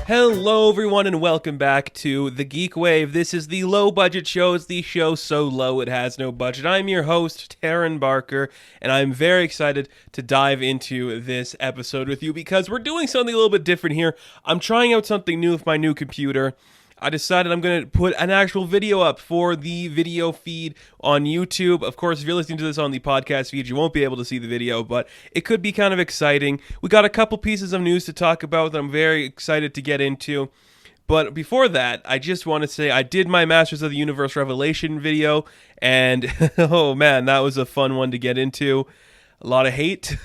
Hello everyone and welcome back to the GeekWave. This is the low budget show. It's the show so low it has no budget. I'm your host, Taryn Barker, and I'm very excited to dive into this episode with you because we're doing something a little bit different here. I'm trying out something new with my new computer. I decided I'm going to put an actual video up for the video feed on YouTube. Of course, if you're listening to this on the podcast feed, you won't be able to see the video, but it could be kind of exciting. We got a couple pieces of news to talk about that I'm very excited to get into. But before that, I just want to say I did my Masters of the Universe Revelation video, and oh man, that was a fun one to get into. A lot of hate.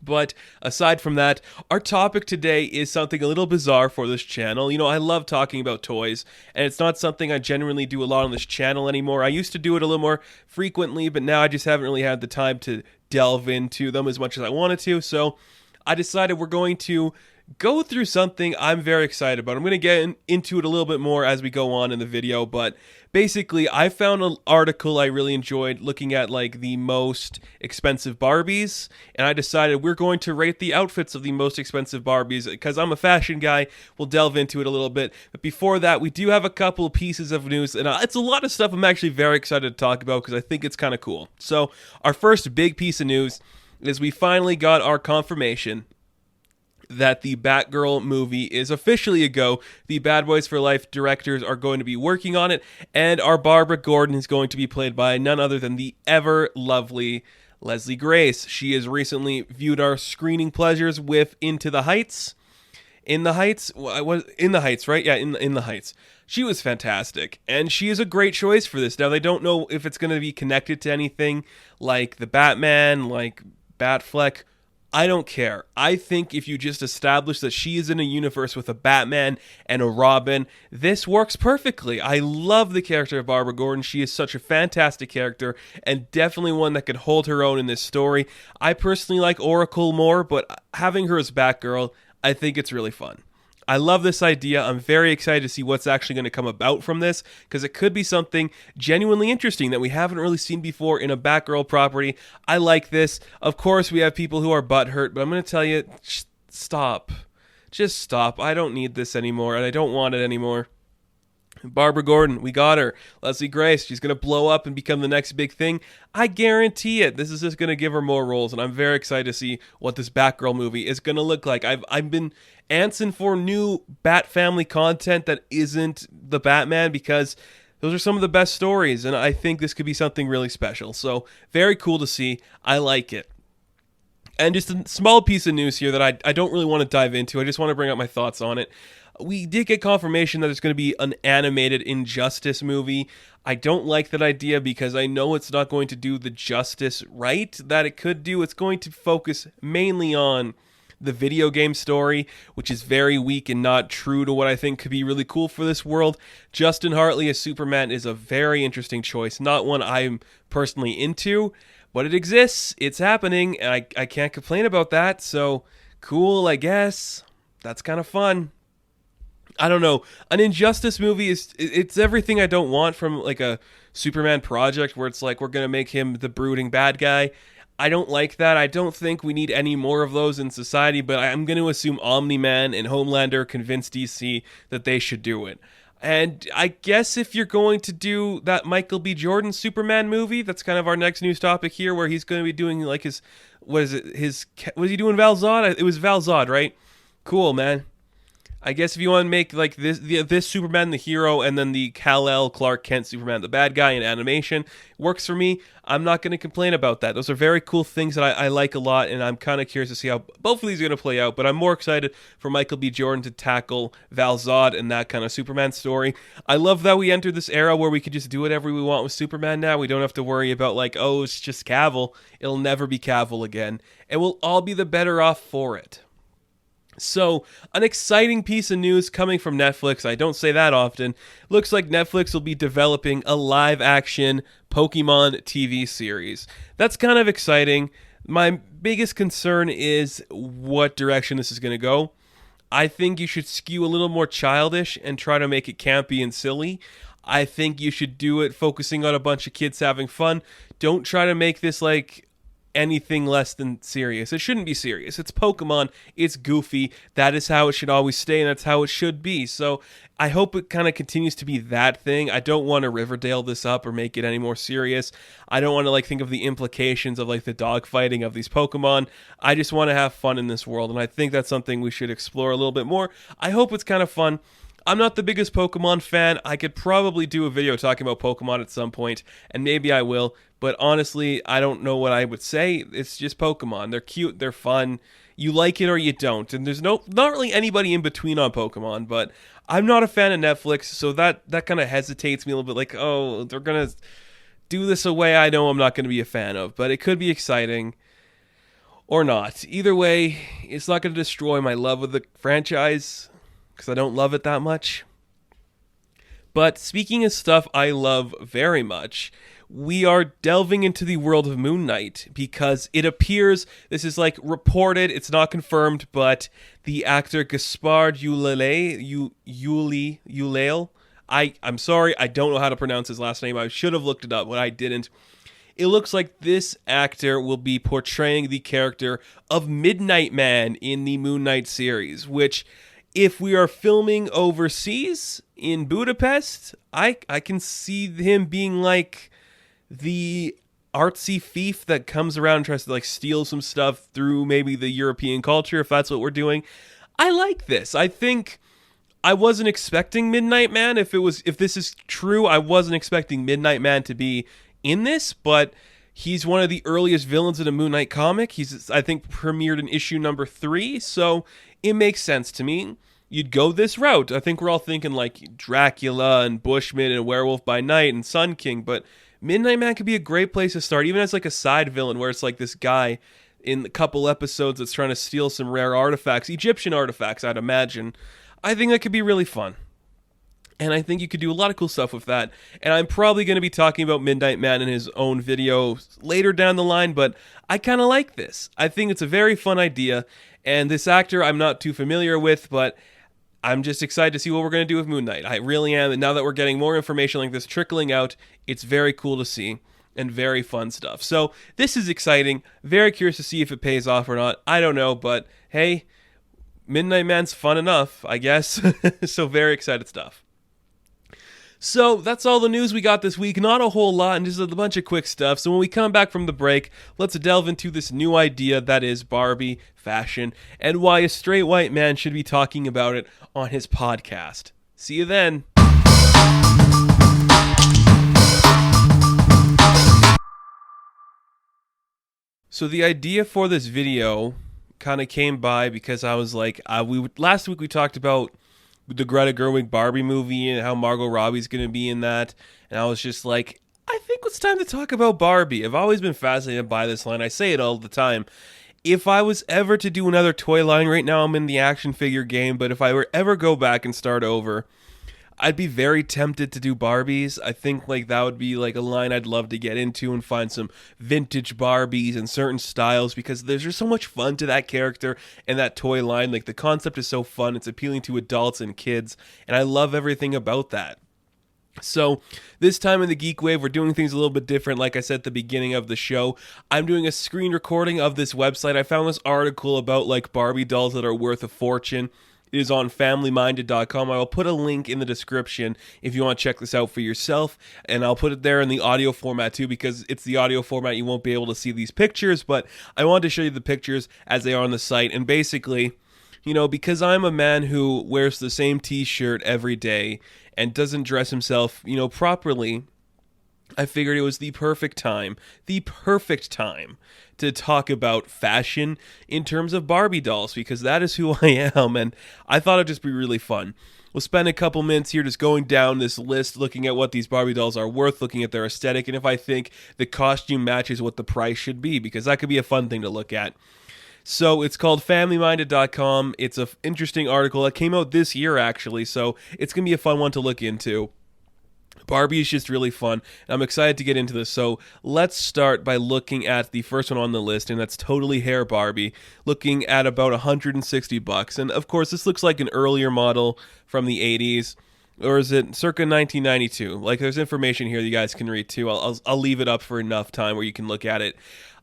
But aside from that, our topic today is something a little bizarre for this channel. You know, I love talking about toys, and it's not something I generally do a lot on this channel anymore. I used to do it a little more frequently, but now I just haven't really had the time to delve into them as much as I wanted to. So I decided we're going to go through something I'm very excited about. I'm going to get into it a little bit more as we go on in the video, but basically I found an article I really enjoyed looking at like the most expensive Barbies, and I decided we're going to rate the outfits of the most expensive Barbies because I'm a fashion guy. We'll delve into it a little bit, but before that we do have a couple pieces of news, and it's a lot of stuff I'm actually very excited to talk about because I think it's kind of cool. So our first big piece of news is we finally got our confirmation that the Batgirl movie is officially a go. The Bad Boys for Life directors are going to be working on it, and our Barbara Gordon is going to be played by none other than the ever lovely Leslie Grace. She has recently viewed our screening pleasures with Into the Heights. In the Heights? In the Heights, right? Yeah, in the Heights. She was fantastic, and she is a great choice for this. Now, they don't know if it's going to be connected to anything like the Batman, like Batfleck. I don't care. I think if you just establish that she is in a universe with a Batman and a Robin, this works perfectly. I love the character of Barbara Gordon. She is such a fantastic character and definitely one that could hold her own in this story. I personally like Oracle more, but having her as Batgirl, I think it's really fun. I love this idea. I'm very excited to see what's actually going to come about from this because it could be something genuinely interesting that we haven't really seen before in a Batgirl property. I like this. Of course, we have people who are butthurt, but I'm going to tell you, stop. Just stop. I don't need this anymore, and I don't want it anymore. Barbara Gordon, we got her. Leslie Grace, she's going to blow up and become the next big thing. I guarantee it. This is just going to give her more roles, and I'm very excited to see what this Batgirl movie is going to look like. I've been antsing for new Bat Family content that isn't the Batman because those are some of the best stories, and I think this could be something really special. So, very cool to see. I like it. And just a small piece of news here that I don't really want to dive into. I just want to bring up my thoughts on it. We did get confirmation that it's going to be an animated Injustice movie. I don't like that idea because I know it's not going to do the justice right that it could do. It's going to focus mainly on the video game story, which is very weak and not true to what I think could be really cool for this world. Justin Hartley as Superman is a very interesting choice, not one I'm personally into, but it exists, it's happening, and I can't complain about that, so cool, I guess. That's kind of fun. I don't know. An Injustice movie it's everything I don't want from like a Superman project where it's like we're going to make him the brooding bad guy. I don't like that. I don't think we need any more of those in society, but I'm going to assume Omni-Man and Homelander convinced DC that they should do it. And I guess if you're going to do that Michael B. Jordan Superman movie, that's kind of our next news topic here, where he's going to be doing like his, was he doing Val Zod? It was Val Zod, right? Cool, man. I guess if you want to make like this Superman the hero and then the Kal-El Clark Kent Superman the bad guy in animation works for me, I'm not going to complain about that. Those are very cool things that I like a lot, and I'm kind of curious to see how both of these are going to play out, but I'm more excited for Michael B. Jordan to tackle Val Zod and that kind of Superman story. I love that we entered this era where we could just do whatever we want with Superman now. We don't have to worry about like, oh, it's just Cavill. It'll never be Cavill again, and we'll all be the better off for it. So, an exciting piece of news coming from Netflix. I don't say that often. Looks like Netflix will be developing a live-action Pokemon TV series. That's kind of exciting. My biggest concern is what direction this is going to go. I think you should skew a little more childish and try to make it campy and silly. I think you should do it focusing on a bunch of kids having fun. Don't try to make this like anything less than serious. It shouldn't be serious. It's Pokemon. It's goofy. That is how it should always stay, and that's how it should be. So I hope it kind of continues to be that thing. I don't want to Riverdale this up or make it any more serious. I don't want to like think of the implications of like the dogfighting of these Pokemon. I just want to have fun in this world, and I think that's something we should explore a little bit more. I hope it's kind of fun. I'm not the biggest Pokemon fan. I could probably do a video talking about Pokemon at some point, and maybe I will. But honestly, I don't know what I would say. It's just Pokemon. They're cute. They're fun. You like it or you don't. And there's not really anybody in between on Pokemon. But I'm not a fan of Netflix, so that kind of hesitates me a little bit. Like, oh, they're going to do this a way I know I'm not going to be a fan of. But it could be exciting. Or not. Either way, it's not going to destroy my love of the franchise, because I don't love it that much. But speaking of stuff I love very much, we are delving into the world of Moon Knight, because it appears, this is like reported, it's not confirmed, but the actor Gaspard Ulliel, I'm sorry, I don't know how to pronounce his last name. I should have looked it up, but I didn't. It looks like this actor will be portraying the character of Midnight Man in the Moon Knight series, which, if we are filming overseas in Budapest, I can see him being like the artsy thief that comes around and tries to like steal some stuff through maybe the European culture, if that's what we're doing. I like this. I think I wasn't expecting Midnight Man. If this is true, I wasn't expecting Midnight Man to be in this, but he's one of the earliest villains in a Moon Knight comic. He's, I think, premiered in issue number 3, so it makes sense to me. You'd go this route. I think we're all thinking like Dracula and Bushman and Werewolf by Night and Sun King, but Midnight Man could be a great place to start, even as like a side villain where it's like this guy in a couple episodes that's trying to steal some rare artifacts, Egyptian artifacts, I'd imagine. I think that could be really fun. And I think you could do a lot of cool stuff with that. And I'm probably going to be talking about Midnight Man in his own video later down the line, but I kind of like this. I think it's a very fun idea. And this actor I'm not too familiar with, but I'm just excited to see what we're going to do with Moon Knight. I really am. And now that we're getting more information like this trickling out, it's very cool to see and very fun stuff. So this is exciting. Very curious to see if it pays off or not. I don't know, but hey, Midnight Man's fun enough, I guess. So very excited stuff. So that's all the news we got this week. Not a whole lot, and just a bunch of quick stuff. So when we come back from the break, let's delve into this new idea that is Barbie fashion and why a straight white man should be talking about it on his podcast. See you then. So the idea for this video kind of came by because I was like, last week we talked about the Greta Gerwig Barbie movie and how Margot Robbie's going to be in that. And I was just like, I think it's time to talk about Barbie. I've always been fascinated by this line. I say it all the time. If I was ever to do another toy line, right now I'm in the action figure game, but if I were ever go back and start over, I'd be very tempted to do Barbies. I think like that would be like a line I'd love to get into and find some vintage Barbies and certain styles, because there's just so much fun to that character and that toy line. Like the concept is so fun. It's appealing to adults and kids, and I love everything about that. So this time in the GeekWave, we're doing things a little bit different. Like I said at the beginning of the show, I'm doing a screen recording of this website. I found this article about like Barbie dolls that are worth a fortune. It is on familyminded.com. I will put a link in the description if you want to check this out for yourself. And I'll put it there in the audio format too, because it's the audio format. You won't be able to see these pictures, but I wanted to show you the pictures as they are on the site. And basically, you know, because I'm a man who wears the same t-shirt every day and doesn't dress himself, you know, properly, I figured it was the perfect time to talk about fashion in terms of Barbie dolls, because that is who I am, and I thought it'd just be really fun. We'll spend a couple minutes here just going down this list, looking at what these Barbie dolls are worth, looking at their aesthetic, and if I think the costume matches what the price should be, because that could be a fun thing to look at. So it's called familyminded.com. It's an interesting article that came out this year, actually, so it's going to be a fun one to look into. Barbie is just really fun, and I'm excited to get into this. So let's start by looking at the first one on the list, and that's Totally Hair Barbie, looking at about $160. And of course, this looks like an earlier model from the 80s, or is it circa 1992? Like, there's information here that you guys can read too. I'll leave it up for enough time where you can look at it.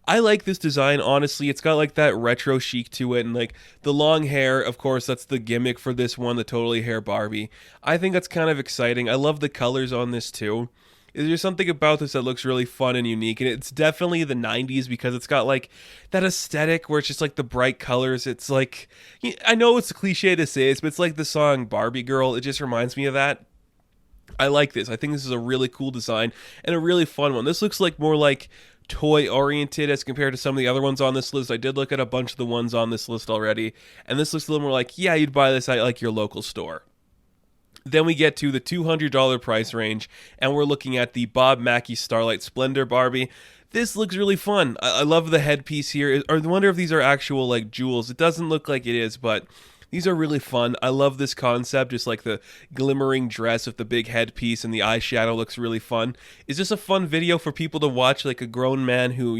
I like this design, honestly. It's got like that retro chic to it, and like the long hair, of course, that's the gimmick for this one, the totally hair Barbie. I think that's kind of exciting. I love the colors on this too. There's something about this that looks really fun and unique, and it's definitely the 90s because it's got like that aesthetic where it's just like the bright colors. It's like, I know it's a cliche to say this, but it's like the song Barbie Girl. It just reminds me of that. I like this. I think this is a really cool design and a really fun one. This looks like more like toy oriented as compared to some of the other ones on this list. I did look at a bunch of the ones on this list already, and this looks a little more like, yeah, you'd buy this at like your local store. Then we get to the $200 price range, and we're looking at the Bob Mackie Starlight Splendor Barbie. This looks really fun. I love the headpiece here. I wonder if these are actual like jewels. It doesn't look like it is, but these are really fun. I love this concept, just like the glimmering dress with the big headpiece and the eyeshadow looks really fun. Is this a fun video for people to watch, like a grown man who,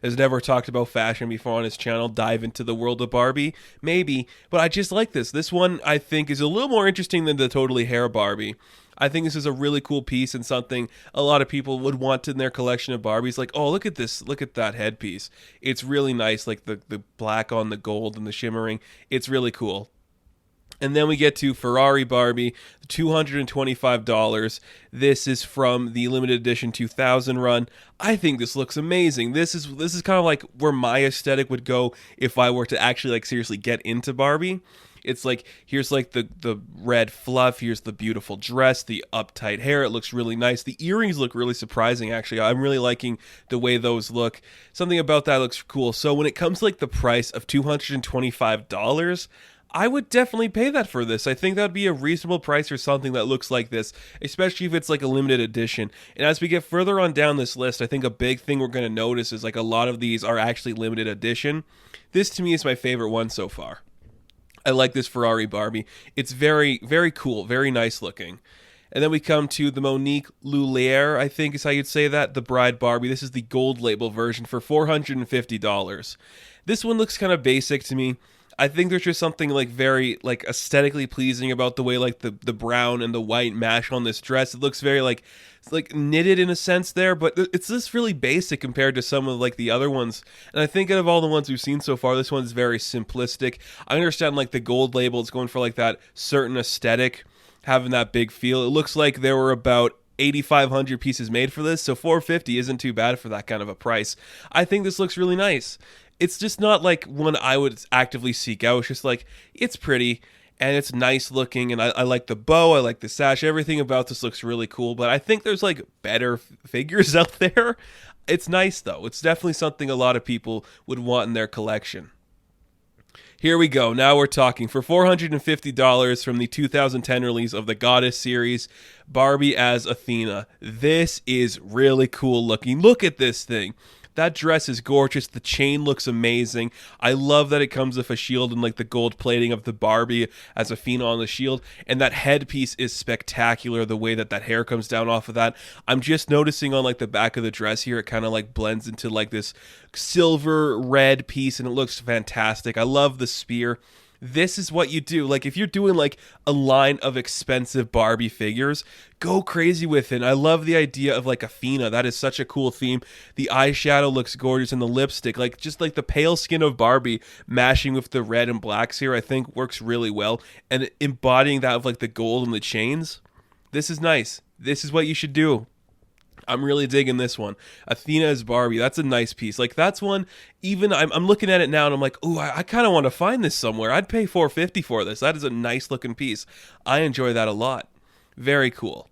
has never talked about fashion before on his channel, dive into the world of Barbie? Maybe, but I just like this. This one, I think, is a little more interesting than the totally hair Barbie. I think this is a really cool piece and something a lot of people would want in their collection of Barbies. Like, oh, look at this. Look at that headpiece. It's really nice, like the black on the gold and the shimmering. It's really cool. And then we get to Ferrari Barbie, $225. This is from the limited edition 2000 run. I think this looks amazing. This is kind of like where my aesthetic would go if I were to actually like seriously get into Barbie. It's like, here's like the red fluff, here's the beautiful dress, the uptight hair, it looks really nice. The earrings look really surprising, actually. I'm really liking the way those look. Something about that looks cool. So when it comes to like the price of $225, I would definitely pay that for this. I think that'd be a reasonable price for something that looks like this, especially if it's like a limited edition. And as we get further on down this list, I think a big thing we're going to notice is like a lot of these are actually limited edition. This to me is my favorite one so far. I like this Ferrari Barbie. It's very, very cool, very nice looking. And then we come to the Monique Lhuillier, I think is how you'd say that, the Bride Barbie. This is the gold label version for $450. This one looks kind of basic to me. I think there's just something like very like aesthetically pleasing about the way like the brown and the white mash on this dress. It looks very like knitted in a sense there, but it's just really basic compared to some of like the other ones. And I think out of all the ones we've seen so far, this one's very simplistic. I understand like the gold label is going for like that certain aesthetic, having that big feel. It looks like there were about 8,500 pieces made for this, so $450 isn't too bad for that kind of a price. I think this looks really nice. It's just not like one I would actively seek out. It's just like, it's pretty and it's nice looking, and I like the bow, I like the sash, everything about this looks really cool, but I think there's like better figures out there. It's nice though. It's definitely something a lot of people would want in their collection. Here we go. Now we're talking. For $450 from the 2010 release of the Goddess series, Barbie as Athena. This is really cool looking. Look at this thing. That dress is gorgeous. The chain looks amazing. I love that it comes with a shield and like the gold plating of the Barbie as Athena on the shield. And that headpiece is spectacular. The way that hair comes down off of that. I'm just noticing on like the back of the dress here, it kind of like blends into like this silver red piece and it looks fantastic. I love the spear. This is what you do. Like if you're doing like a line of expensive Barbie figures, go crazy with it. I love the idea of like Athena. That is such a cool theme. The eyeshadow looks gorgeous and the lipstick, like just like the pale skin of Barbie mashing with the red and blacks here, I think works really well. And embodying that of like the gold and the chains. This is nice. This is what you should do. I'm really digging this one. Athena as Barbie. That's a nice piece. Like that's one, even I'm looking at it now and I'm like, ooh, I kind of want to find this somewhere. I'd pay $450 for this. That is a nice looking piece. I enjoy that a lot. Very cool.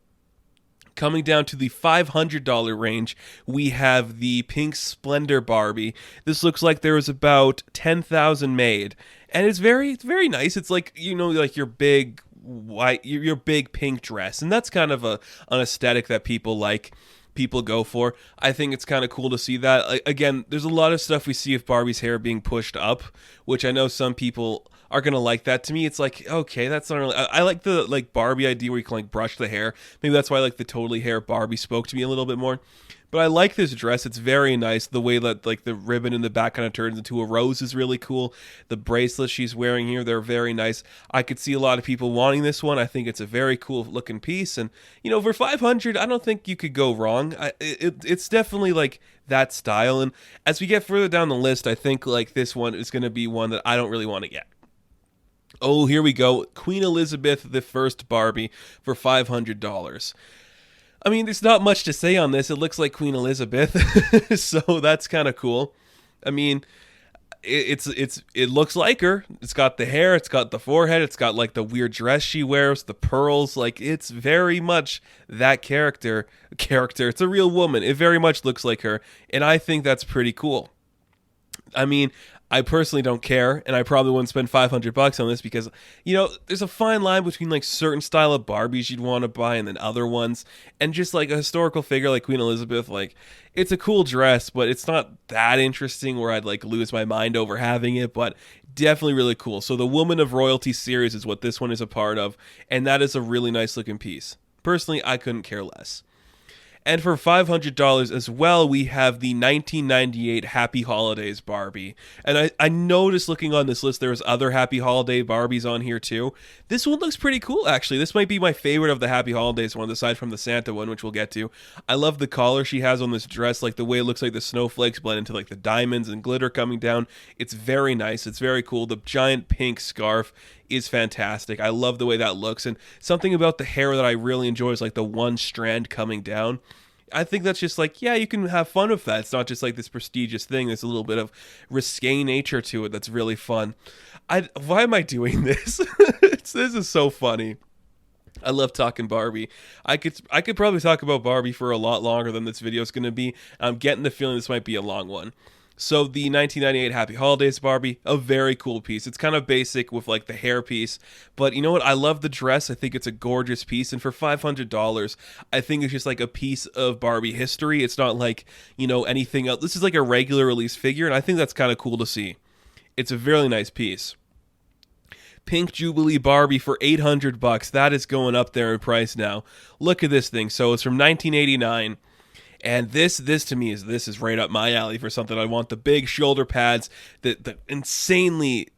Coming down to the $500 range, we have the Pink Splendor Barbie. This looks like there was about 10,000 made. And it's very nice. It's like, like your big white, your big pink dress. And that's kind of an aesthetic that people go for. I think it's kind of cool to see that. Again, there's a lot of stuff we see of Barbie's hair being pushed up, which I know some people are going to like that. To me, it's like, okay, that's not really... I like the like Barbie idea where you can like brush the hair. Maybe that's why like the totally hair Barbie spoke to me a little bit more. But I like this dress. It's very nice. The way that like the ribbon in the back kind of turns into a rose is really cool. The bracelets she's wearing here, they're very nice. I could see a lot of people wanting this one. I think it's a very cool looking piece. And, for $500, I don't think you could go wrong. It's definitely like that style. And as we get further down the list, I think like this one is going to be one that I don't really want to get. Oh, here we go. Queen Elizabeth I Barbie for $500. I mean, there's not much to say on this. It looks like Queen Elizabeth, so that's kind of cool. I mean, it looks like her. It's got the hair, it's got the forehead, it's got like the weird dress she wears, the pearls. Like, it's very much that character. It's a real woman. It very much looks like her, and I think that's pretty cool. I mean, I personally don't care, and I probably wouldn't spend $500 on this because, you know, there's a fine line between like certain style of Barbies you'd want to buy and then other ones, and just like a historical figure like Queen Elizabeth, like, it's a cool dress, but it's not that interesting where I'd like lose my mind over having it, but definitely really cool. So the Woman of Royalty series is what this one is a part of, and that is a really nice looking piece. Personally, I couldn't care less. And for $500 as well, we have the 1998 Happy Holidays Barbie. And I noticed looking on this list, there was other Happy Holiday Barbies on here too. This one looks pretty cool, actually. This might be my favorite of the Happy Holidays ones, aside from the Santa one, which we'll get to. I love the collar she has on this dress, like the way it looks like the snowflakes blend into like the diamonds and glitter coming down. It's very nice. It's very cool. The giant pink scarf is fantastic. I love the way that looks, and something about the hair that I really enjoy is like the one strand coming down. I think that's just like, yeah, you can have fun with that. It's not just like this prestigious thing. There's a little bit of risque nature to it that's really fun. Why am I doing this? This is so funny. I love talking Barbie. I could probably talk about Barbie for a lot longer than this video is going to be. I'm getting the feeling this might be a long one. So the 1998 Happy Holidays Barbie, a very cool piece. It's kind of basic with like the hair piece, but you know what? I love the dress. I think it's a gorgeous piece, and for $500, I think it's just like a piece of Barbie history. It's not like, you know, anything else. This is like a regular release figure, and I think that's kind of cool to see. It's a really nice piece. Pink Jubilee Barbie for $800. That is going up there in price now. Look at this thing. So it's from 1989. And this to me is right up my alley for something I want. The big shoulder pads, the insanely,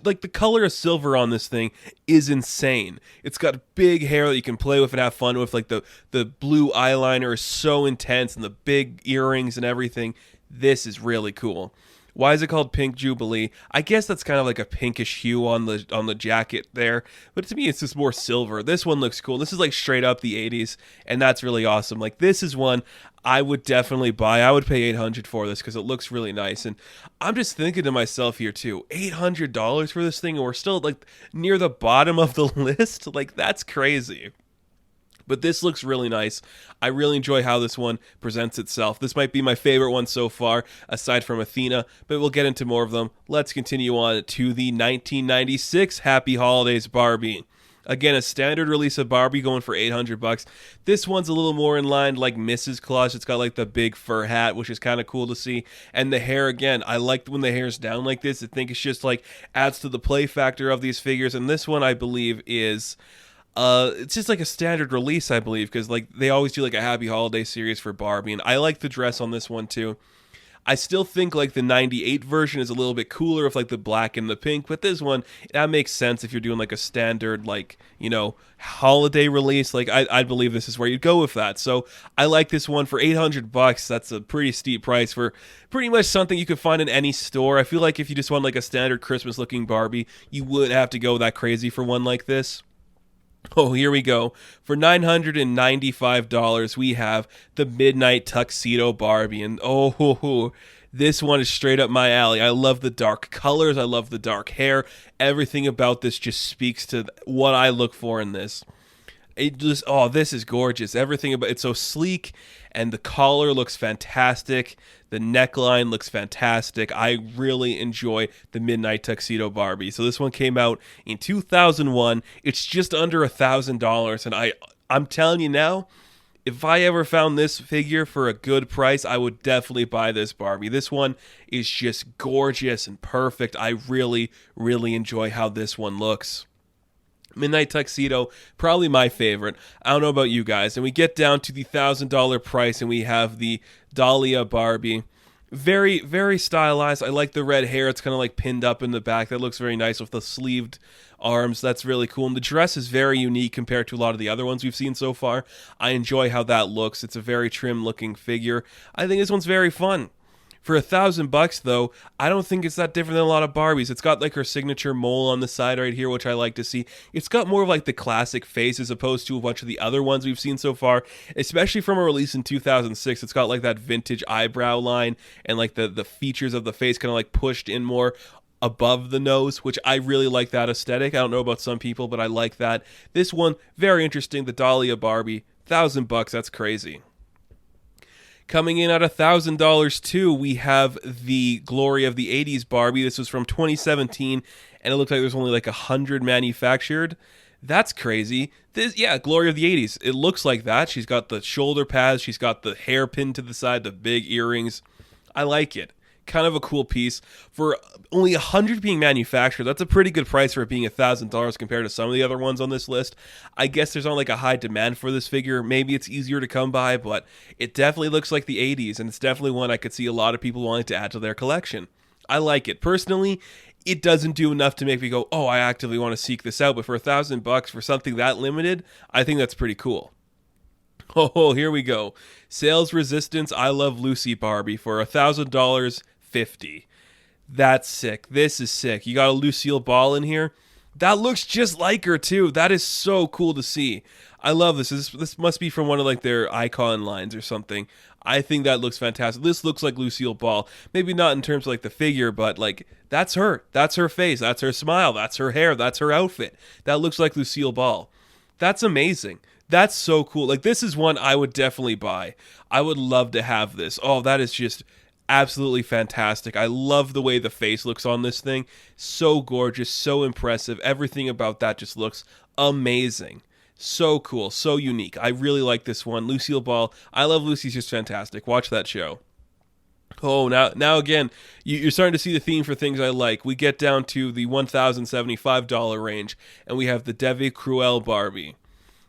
like the color of silver on this thing is insane. It's got big hair that you can play with and have fun with. Like the blue eyeliner is so intense, and the big earrings and everything. This is really cool. Why is it called Pink Jubilee? I guess that's kind of like a pinkish hue on the jacket there, but to me it's just more silver. This one looks cool. This is like straight up the 80s, and that's really awesome. Like, this is one I would definitely buy. I would pay $800 for this because it looks really nice. And I'm just thinking to myself here too, $800 for this thing, and we're still like near the bottom of the list. Like, that's crazy. But this looks really nice. I really enjoy how this one presents itself. This might be my favorite one so far, aside from Athena, but we'll get into more of them. Let's continue on to the 1996 Happy Holidays Barbie. Again, a standard release of Barbie going for $800. This one's a little more in line like Mrs. Claus. It's got like the big fur hat, which is kind of cool to see. And the hair, again, I like when the hair's down like this. I think it's just like adds to the play factor of these figures. And this one, I believe, is... it's just like a standard release, I believe, because like they always do like a Happy Holiday series for Barbie, and I like the dress on this one too. I still think like the 98 version is a little bit cooler with like the black and the pink, but this one, that makes sense if you're doing like a standard, like, you know, holiday release. Like, I believe this is where you'd go with that. So I like this one for $800. That's a pretty steep price for pretty much something you could find in any store. I feel like if you just want like a standard Christmas looking Barbie, you wouldn't have to go that crazy for one like this. Oh, here we go. For $995, we have the Midnight Tuxedo Barbie. And this one is straight up my alley. I love the dark colors. I love the dark hair. Everything about this just speaks to what I look for in this. It just, this is gorgeous. Everything about it's so sleek, and the collar looks fantastic. The neckline looks fantastic. I really enjoy the Midnight Tuxedo Barbie. So this one came out in 2001. It's just under $1,000, and I'm telling you now, if I ever found this figure for a good price, I would definitely buy this Barbie. This one is just gorgeous and perfect. I really, really enjoy how this one looks. Midnight Tuxedo, probably my favorite. I don't know about you guys. And we get down to the $1,000 price, and we have the Dahlia Barbie. Very, very stylized. I like the red hair. It's kind of like pinned up in the back. That looks very nice with the sleeved arms. That's really cool. And the dress is very unique compared to a lot of the other ones we've seen so far. I enjoy how that looks. It's a very trim looking figure. I think this one's very fun. For $1,000 though, I don't think it's that different than a lot of Barbies. It's got like her signature mole on the side right here, which I like to see. It's got more of like the classic face as opposed to a bunch of the other ones we've seen so far, especially from a release in 2006. It's got like that vintage eyebrow line and like the features of the face kind of like pushed in more above the nose, which I really like that aesthetic. I don't know about some people, but I like that. This one, very interesting. The Dahlia Barbie, $1,000, that's crazy. Coming in at $1,000 too, we have the Glory of the 80s Barbie. This was from 2017, and it looked like there's only like 100 manufactured. That's crazy. This, yeah, Glory of the 80s. It looks like that. She's got the shoulder pads. She's got the hair pinned to the side, the big earrings. I like it. Kind of a cool piece. For only 100 being manufactured, that's a pretty good price for it being $1,000 compared to some of the other ones on this list. I guess there's not like a high demand for this figure. Maybe it's easier to come by, but it definitely looks like the 80s, and it's definitely one I could see a lot of people wanting to add to their collection. I like it. Personally, it doesn't do enough to make me go, oh, I actively want to seek this out, but for $1,000 for something that limited, I think that's pretty cool. Oh, here we go. Sales Resistance I Love Lucy Barbie for $1,000. 50. That's sick. This is sick. You got a Lucille Ball in here. That looks just like her too. That is so cool to see. I love this. This must be from one of like their icon lines or something. I think that looks fantastic. This looks like Lucille Ball. Maybe not in terms of like the figure, but like that's her. That's her face. That's her smile. That's her hair. That's her outfit. That looks like Lucille Ball. That's amazing. That's so cool. Like this is one I would definitely buy. I would love to have this. Oh, that is just absolutely fantastic. I love the way the face looks on this thing. So gorgeous, so impressive. Everything about that just looks amazing. So cool, so unique. I really like this one. Lucille Ball, I Love Lucy's just fantastic. Watch that show. Oh, now again, you're starting to see the theme for things I like. We get down to the $1,075 range, and we have the Deve Cruel Barbie.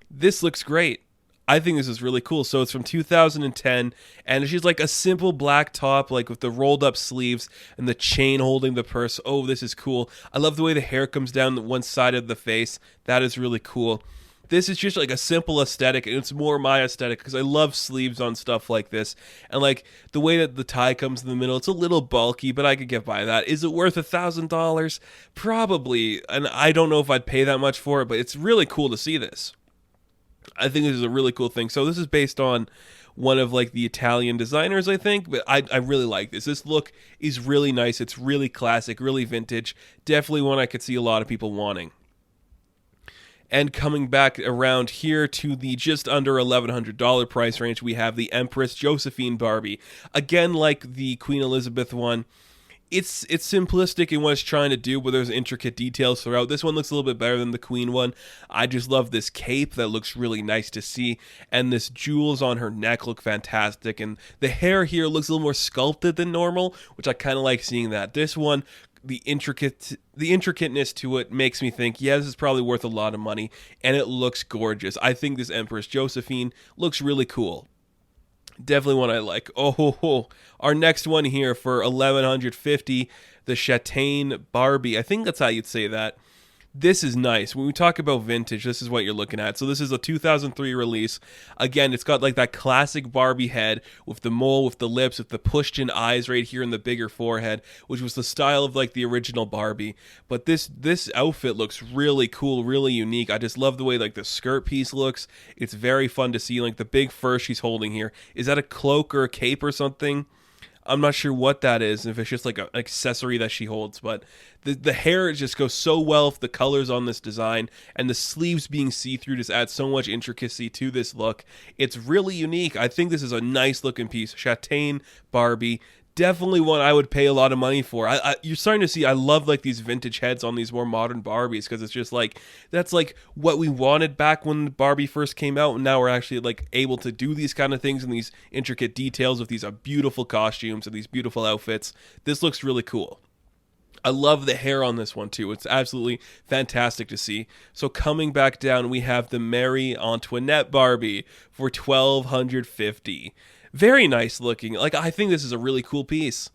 This looks great. I think this is really cool. So it's from 2010, and she's like a simple black top, like with the rolled up sleeves and the chain holding the purse. Oh, this is cool. I love the way the hair comes down one side of the face. That is really cool. This is just like a simple aesthetic, and it's more my aesthetic because I love sleeves on stuff like this. And like the way that the tie comes in the middle, it's a little bulky, but I could get by that. Is it worth $1,000? Probably. And I don't know if I'd pay that much for it, but it's really cool to see this. I think this is a really cool thing. So this is based on one of like the Italian designers, I think, but I really like this. This look is really nice. It's really classic, really vintage. Definitely one I could see a lot of people wanting. And coming back around here to the just under $1,100 price range, we have the Empress Josephine Barbie. Again, like the Queen Elizabeth one, it's simplistic in what it's trying to do, but there's intricate details throughout. This one looks a little bit better than the Queen one. I just love this cape that looks really nice to see, and this jewels on her neck look fantastic, and the hair here looks a little more sculpted than normal, which I kind of like seeing that. This one, the intricateness to it makes me think, yeah, this is probably worth a lot of money, and it looks gorgeous. I think this Empress Josephine looks really cool. Definitely one I like. Oh, our next one here for $1,150, the Châtain Barbie. I think that's how you'd say that. This is nice. When we talk about vintage, this is what you're looking at. So this is a 2003 release. Again, it's got like that classic Barbie head with the mole, with the lips, with the pushed-in eyes right here and the bigger forehead, which was the style of like the original Barbie. But this outfit looks really cool, really unique. I just love the way like the skirt piece looks. It's very fun to see. Like the big fur she's holding here. Is that a cloak or a cape or something? I'm not sure what that is, if it's just like an accessory that she holds, but the hair just goes so well with the colors on this design, and the sleeves being see-through just adds so much intricacy to this look. It's really unique. I think this is a nice looking piece. Châtain Barbie. Definitely one I would pay a lot of money for. You're starting to see, I love like these vintage heads on these more modern Barbies, because it's just like, that's like what we wanted back when Barbie first came out, and now we're actually like able to do these kind of things and these intricate details with these beautiful costumes and these beautiful outfits. This looks really cool. I love the hair on this one too. It's absolutely fantastic to see. So coming back down, we have the Marie Antoinette Barbie for $1,250. Very nice looking. Like, I think this is a really cool piece.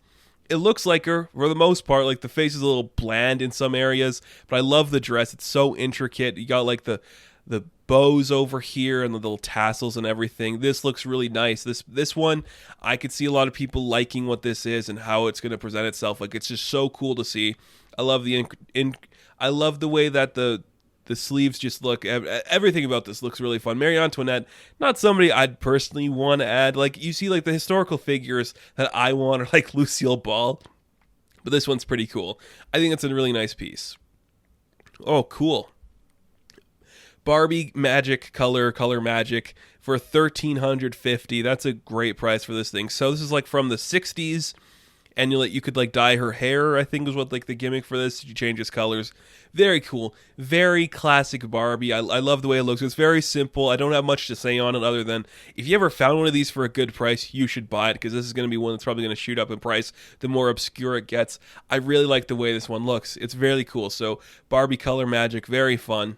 It looks like her for the most part. Like, the face is a little bland in some areas, but I love the dress. It's so intricate. You got like the bows over here and the little tassels and everything. This looks really nice. This one, I could see a lot of people liking what this is and how it's going to present itself. Like, it's just so cool to see. I love I love the way that the sleeves just look. Everything about this looks really fun. Marie Antoinette, not somebody I'd personally want to add. Like, you see, like, the historical figures that I want are like Lucille Ball, but this one's pretty cool. I think it's a really nice piece. Oh, cool. Barbie Magic Color Magic for $1,350. That's a great price for this thing. So this is like from the 60s, and you could like dye her hair, I think was what like the gimmick for this. You change its colors. Very cool. Very classic Barbie. I love the way it looks. It's very simple. I don't have much to say on it other than if you ever found one of these for a good price, you should buy it, because this is going to be one that's probably going to shoot up in price the more obscure it gets. I really like the way this one looks. It's very cool. So Barbie Color Magic, very fun.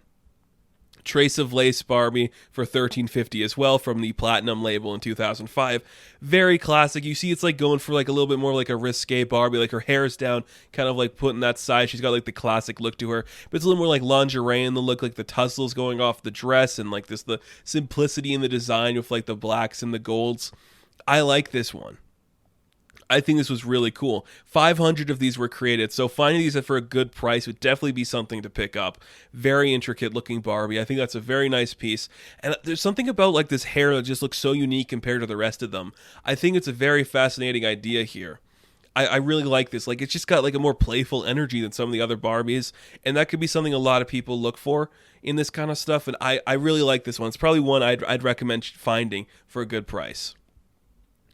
Trace of Lace Barbie for $13.50 as well, from the Platinum label in 2005. Very classic. You see it's like going for like a little bit more like a risque Barbie. Like, her hair's down, kind of like putting that side. She's got like the classic look to her, but it's a little more like lingerie in the look, like the tussles going off the dress, and like the simplicity in the design with like the blacks and the golds. I like this one. I think this was really cool. 500 of these were created, so finding these for a good price would definitely be something to pick up. Very intricate looking Barbie. I think that's a very nice piece. And there's something about like this hair that just looks so unique compared to the rest of them. I think it's a very fascinating idea here. I really like this. Like, it's just got like a more playful energy than some of the other Barbies, and that could be something a lot of people look for in this kind of stuff. And I really like this one. It's probably one I'd recommend finding for a good price.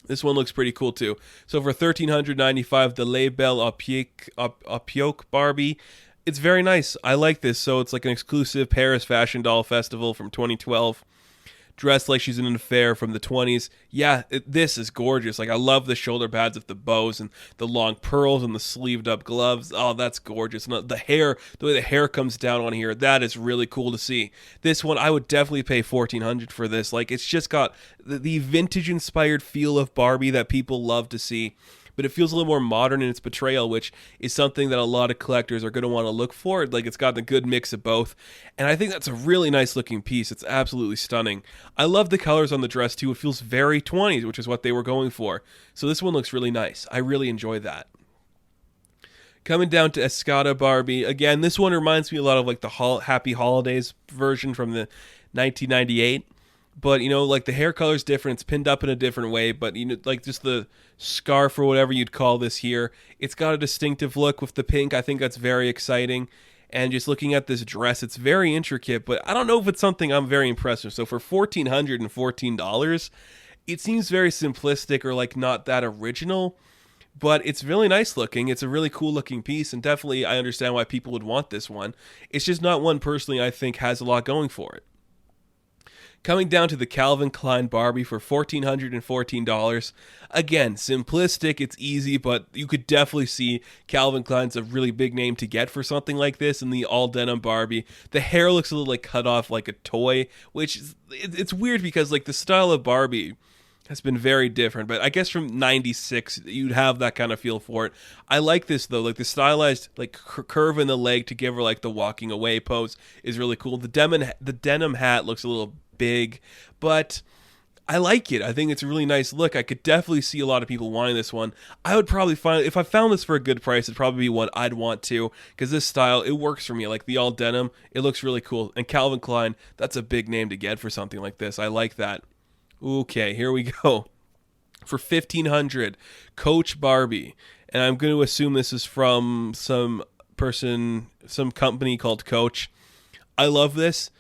This one looks pretty cool too. So for $1,395, the Les Belles Apioque Barbie. It's very nice. I like this. So it's like an exclusive Paris Fashion Doll Festival from 2012. Dressed like she's in an affair from the 20s. Yeah, this is gorgeous. Like, I love the shoulder pads with the bows and the long pearls and the sleeved up gloves. Oh, that's gorgeous. And the hair, the way the hair comes down on here, that is really cool to see. This one, I would definitely pay $1,400 for this. Like, it's just got the vintage inspired feel of Barbie that people love to see, but it feels a little more modern in its portrayal, which is something that a lot of collectors are going to want to look for. Like, it's got the good mix of both, and I think that's a really nice looking piece. It's absolutely stunning. I love the colors on the dress too. It feels very 20s, which is what they were going for. So this one looks really nice. I really enjoy that. Coming down to Escada Barbie. Again, this one reminds me a lot of like the Happy Holidays version from the 1998. But, you know, like the hair color's different. It's pinned up in a different way. But, you know, like just the scarf or whatever you'd call this here, it's got a distinctive look with the pink. I think that's very exciting. And just looking at this dress, it's very intricate. But I don't know if it's something I'm very impressed with. So for $1,414, it seems very simplistic or like not that original. But it's really nice looking. It's a really cool looking piece. And definitely I understand why people would want this one. It's just not one personally I think has a lot going for it. Coming down to the Calvin Klein Barbie for $1,414. Again, simplistic, it's easy, but you could definitely see Calvin Klein's a really big name to get for something like this. And the all denim Barbie, the hair looks a little like cut off like a toy, which it's weird because like the style of Barbie has been very different, but I guess from 96 you'd have that kind of feel for it. I like this though, like the stylized like curve in the leg to give her like the walking away pose is really cool. The denim hat looks a little big, but I like it. I think it's a really nice look. I could definitely see a lot of people wanting this one. I would probably find, if I found this for a good price, it'd probably be one I'd want to, because this style, it works for me. Like the all denim, it looks really cool. And Calvin Klein, that's a big name to get for something like this. I like that. Okay, here we go. For $1,500, Coach Barbie. And I'm going to assume this is from some company called Coach. I love this.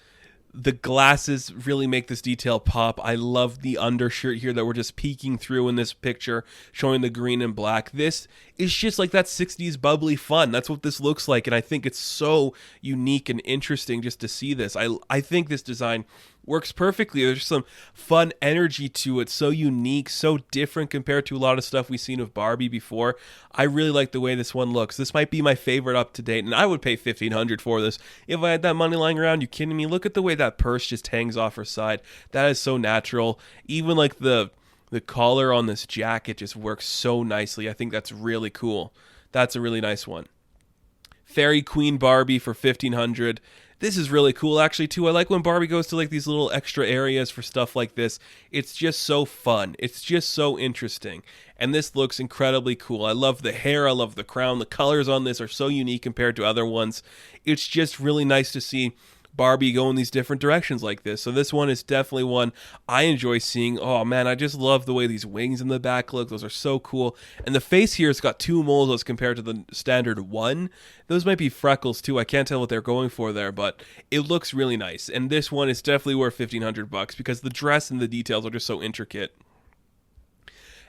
The glasses really make this detail pop. I love the undershirt here that we're just peeking through in this picture, showing the green and black. This is just like that 60s bubbly fun. That's what this looks like, and I think it's so unique and interesting just to see this. I think this design works perfectly. There's some fun energy to it, so unique, so different compared to a lot of stuff we've seen of Barbie before. I really like the way this one looks. This might be my favorite up to date, and I would pay $1,500 for this if I had that money lying around. You kidding me? Look at the way that purse just hangs off her side. That is so natural. Even like the The collar on this jacket just works so nicely. I think that's really cool. That's a really nice one. Fairy Queen Barbie for 1,500. This is really cool actually too. I like when Barbie goes to like these little extra areas for stuff like this. It's just so fun. It's just so interesting. And this looks incredibly cool. I love the hair. I love the crown. The colors on this are so unique compared to other ones. It's just really nice to see Barbie go in these different directions like this. So this one is definitely one I enjoy seeing. Oh man, I just love the way these wings in the back look. Those are so cool. And the face here has got 2 moles as compared to the standard 1. Those might be freckles too. I can't tell what they're going for there, but it looks really nice. And this one is definitely worth $1,500 because the dress and the details are just so intricate.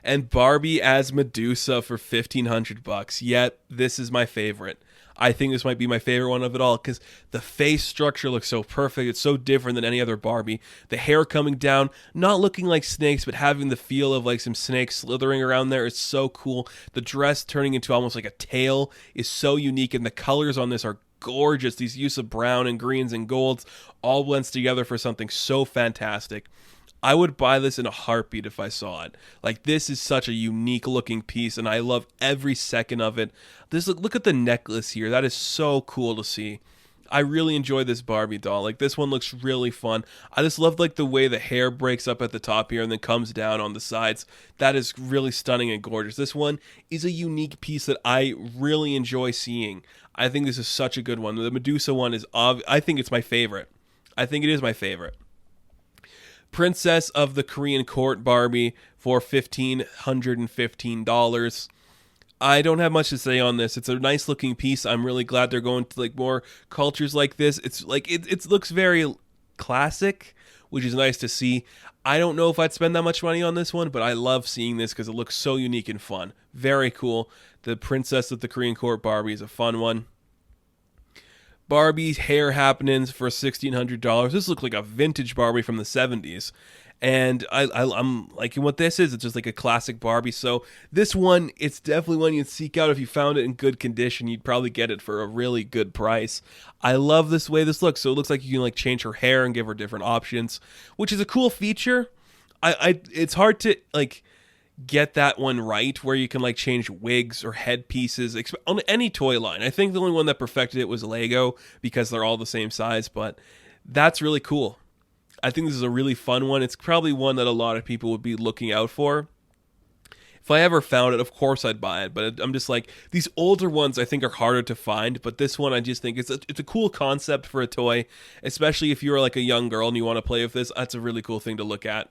And Barbie as Medusa for $1,500. Yet this is my favorite. I think this might be my favorite one of it all because the face structure looks so perfect. It's so different than any other Barbie. The hair coming down, not looking like snakes, but having the feel of like some snakes slithering around there is so cool. The dress turning into almost like a tail is so unique, and the colors on this are gorgeous. These use of brown and greens and golds all blends together for something so fantastic. I would buy this in a heartbeat if I saw it. Like, this is such a unique looking piece, and I love every second of it. Look at the necklace here. That is so cool to see. I really enjoy this Barbie doll. Like, this one looks really fun. I just love like the way the hair breaks up at the top here and then comes down on the sides. That is really stunning and gorgeous. This one is a unique piece that I really enjoy seeing. I think this is such a good one. The Medusa one is I think it's my favorite. I think it is my favorite. Princess of the Korean Court Barbie for $1,515. I don't have much to say on this. It's a nice looking piece. I'm really glad they're going to like more cultures like this. It's like it looks very classic, which is nice to see. I don't know if I'd spend that much money on this one, but I love seeing this because it looks so unique and fun. Very cool. The Princess of the Korean Court Barbie is a fun one. Barbie's hair happenings for $1,600. This looks like a vintage Barbie from the 70s. And I'm liking what this is. It's just like a classic Barbie. So this one, it's definitely one you'd seek out. If you found it in good condition, you'd probably get it for a really good price. I love this way this looks. So it looks like you can like change her hair and give her different options, which is a cool feature. It's hard to like get that one right where you can like change wigs or headpieces on any toy line. I think the only one that perfected it was Lego because they're all the same size, but that's really cool. I think this is a really fun one. It's probably one that a lot of people would be looking out for. If I ever found it, of course I'd buy it, but I'm just like, these older ones I think are harder to find, but this one I just think it's a cool concept for a toy, especially if you're like a young girl and you want to play with this. That's a really cool thing to look at.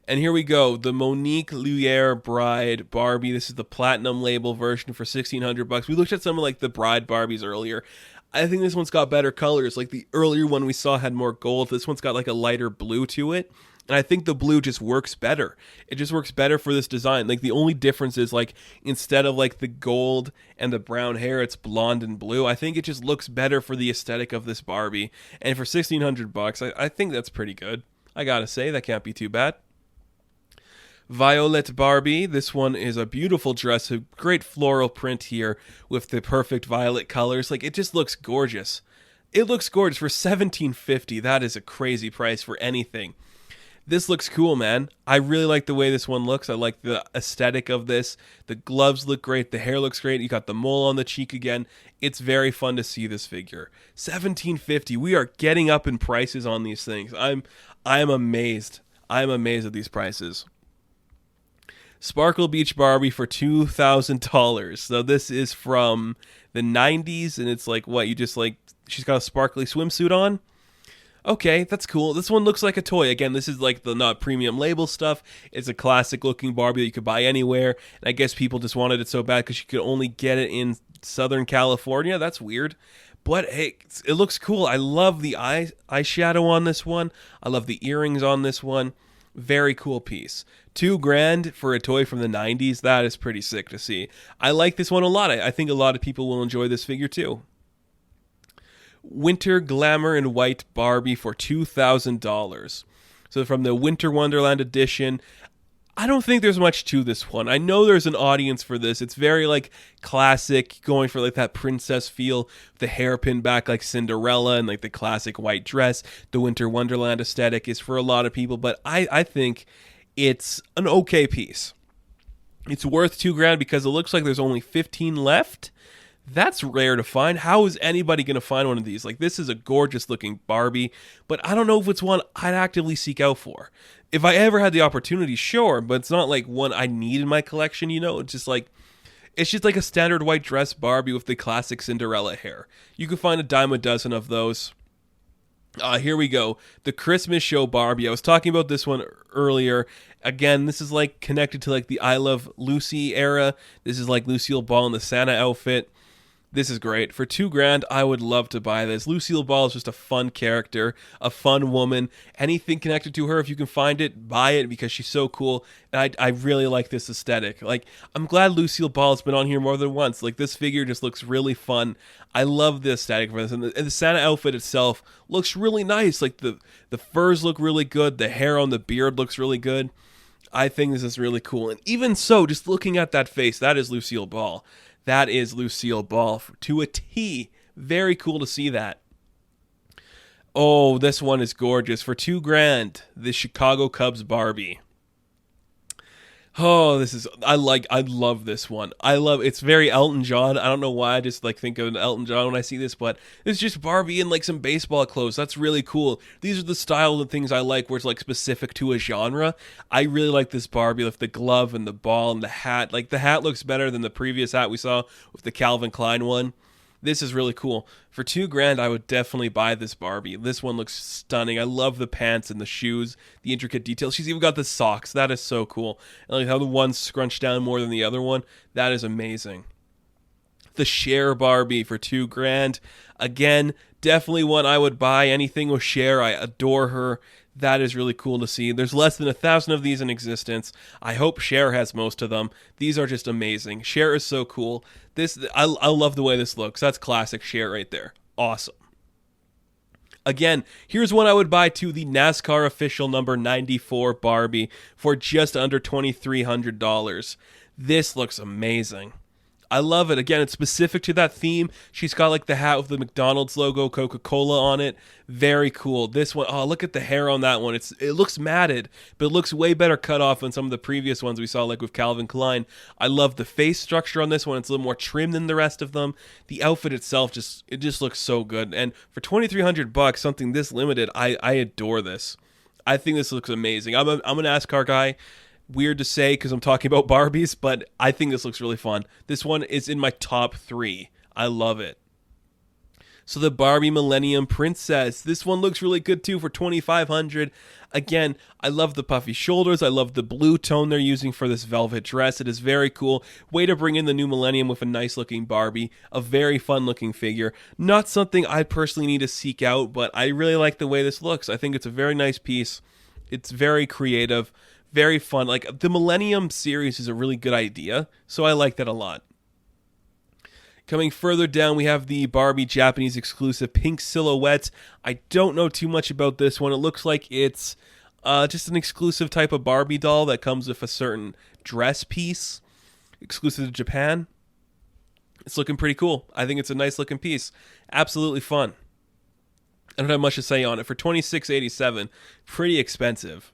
And here we go, the Monique Lumiere Bride Barbie. This is the platinum label version for $1,600. We looked at some of like the Bride Barbies earlier. I think this one's got better colors. Like the earlier one we saw had more gold. This one's got like a lighter blue to it. And I think the blue just works better. It just works better for this design. Like the only difference is like instead of like the gold and the brown hair, it's blonde and blue. I think it just looks better for the aesthetic of this Barbie. And for $1,600, I think that's pretty good. I gotta say, that can't be too bad. Violet Barbie. This one is a beautiful dress, a great floral print here with the perfect violet colors. Like, it just looks gorgeous. It looks gorgeous for $1,750. That is a crazy price for anything. This looks cool, man. I really like the way this one looks. I like the aesthetic of this. The gloves look great. The hair looks great. You got the mole on the cheek again. It's very fun to see this figure. $1,750. We are getting up in prices on these things. I'm amazed. I'm amazed at these prices. Sparkle Beach Barbie for $2,000. So this is from the 90s, and it's like, what, you just like, she's got a sparkly swimsuit on? Okay, that's cool. This one looks like a toy. Again, this is like the not premium label stuff. It's a classic looking Barbie that you could buy anywhere. And I guess people just wanted it so bad because you could only get it in Southern California. That's weird. But hey, it looks cool. I love the eyeshadow on this one. I love the earrings on this one. Very cool piece. $2,000 for a toy from the 90s. That is pretty sick to see. I like this one a lot. I think a lot of people will enjoy this figure too. Winter Glamour in White Barbie for $2,000. So from the Winter Wonderland edition, I don't think there's much to this one. I know there's an audience for this. It's very like classic, going for like that princess feel, the hairpin back like Cinderella and like the classic white dress. The Winter Wonderland aesthetic is for a lot of people, but I think it's an okay piece. It's worth $2,000 because it looks like there's only 15 left. That's rare to find. How is anybody going to find one of these? Like, this is a gorgeous looking Barbie, but I don't know if it's one I'd actively seek out for. If I ever had the opportunity, sure, but it's not like one I need in my collection, It's just like a standard white dress Barbie with the classic Cinderella hair. You can find a dime a dozen of those. Here we go. The Christmas Show Barbie. I was talking about this one earlier. Again, this is like connected to like the I Love Lucy era. This is like Lucille Ball in the Santa outfit. This is great. For $2,000, I would love to buy this. Lucille Ball is just a fun character, a fun woman. Anything connected to her, if you can find it, buy it because she's so cool. And I really like this aesthetic. Like, I'm glad Lucille Ball has been on here more than once. Like, this figure just looks really fun. I love the aesthetic for this. And the Santa outfit itself looks really nice. Like, the furs look really good. The hair on the beard looks really good. I think this is really cool. And even so, just looking at that face, that is Lucille Ball. That is Lucille Ball to a T. Very cool to see that. Oh, this one is gorgeous. For $2,000, the Chicago Cubs Barbie. Oh, I love this one. It's very Elton John. I don't know why I just like think of Elton John when I see this, but it's just Barbie in like some baseball clothes. That's really cool. These are the style of things I like where it's like specific to a genre. I really like this Barbie with the glove and the ball and the hat. Like the hat looks better than the previous hat we saw with the Calvin Klein one. This is really cool. For $2,000, I would definitely buy this Barbie. This one looks stunning. I love the pants and the shoes, the intricate details. She's even got the socks. That is so cool. And like how the one's scrunched down more than the other one. That is amazing. The Cher Barbie for $2,000. Again, definitely one I would buy. Anything with Cher, I adore her. That is really cool to see. There's less than 1,000 of these in existence. I hope Cher has most of them. These are just amazing. Cher is so cool. I love the way this looks. That's classic Cher right there. Awesome. Again, here's one I would buy too, the NASCAR official number 94 Barbie for just under $2,300. This looks amazing. I love it. Again, it's specific to that theme. She's got like the hat with the McDonald's logo, Coca-Cola on it. Very cool. This one, oh, look at the hair on that one. It looks matted, but it looks way better cut off than some of the previous ones we saw, like with Calvin Klein. I love the face structure on this one. It's a little more trim than the rest of them. The outfit itself just looks so good. And for $2,300, something this limited, I adore this. I think this looks amazing. I'm a NASCAR guy. Weird to say because I'm talking about Barbies, but I think this looks really fun. This one is in my top 3. I love it. So the Barbie Millennium Princess. This one looks really good too for $2,500. Again, I love the puffy shoulders. I love the blue tone they're using for this velvet dress. It is very cool. Way to bring in the new millennium with a nice looking Barbie. A very fun looking figure. Not something I personally need to seek out, but I really like the way this looks. I think it's a very nice piece. It's very creative. Very fun. Like, the Millennium series is a really good idea, so I like that a lot. Coming further down, we have the Barbie Japanese exclusive pink silhouette. I don't know too much about this one. It looks like it's just an exclusive type of Barbie doll that comes with a certain dress piece, exclusive to Japan. It's looking pretty cool. I think it's a nice looking piece. Absolutely fun. I don't have much to say on it. For $26.87, pretty expensive.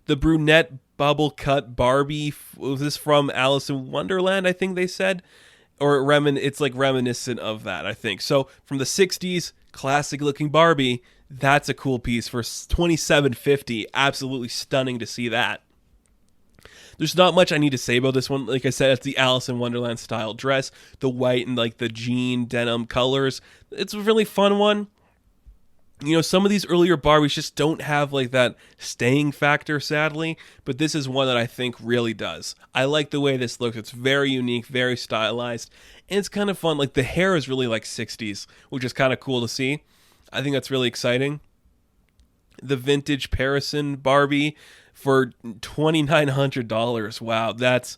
The brunette bubble cut Barbie, was this from Alice in Wonderland, I think they said? Or it's like reminiscent of that, I think. So from the 60s, classic looking Barbie, that's a cool piece for $27.50. Absolutely stunning to see that. There's not much I need to say about this one. Like I said, it's the Alice in Wonderland style dress, the white and like the jean denim colors. It's a really fun one. Some of these earlier Barbies just don't have like that staying factor, sadly, but this is one that I think really does. I like the way this looks. It's very unique, very stylized, and it's kind of fun. Like, the hair is really like 60s, which is kind of cool to see. I think that's really exciting. The vintage Parison Barbie for $2,900. Wow, that's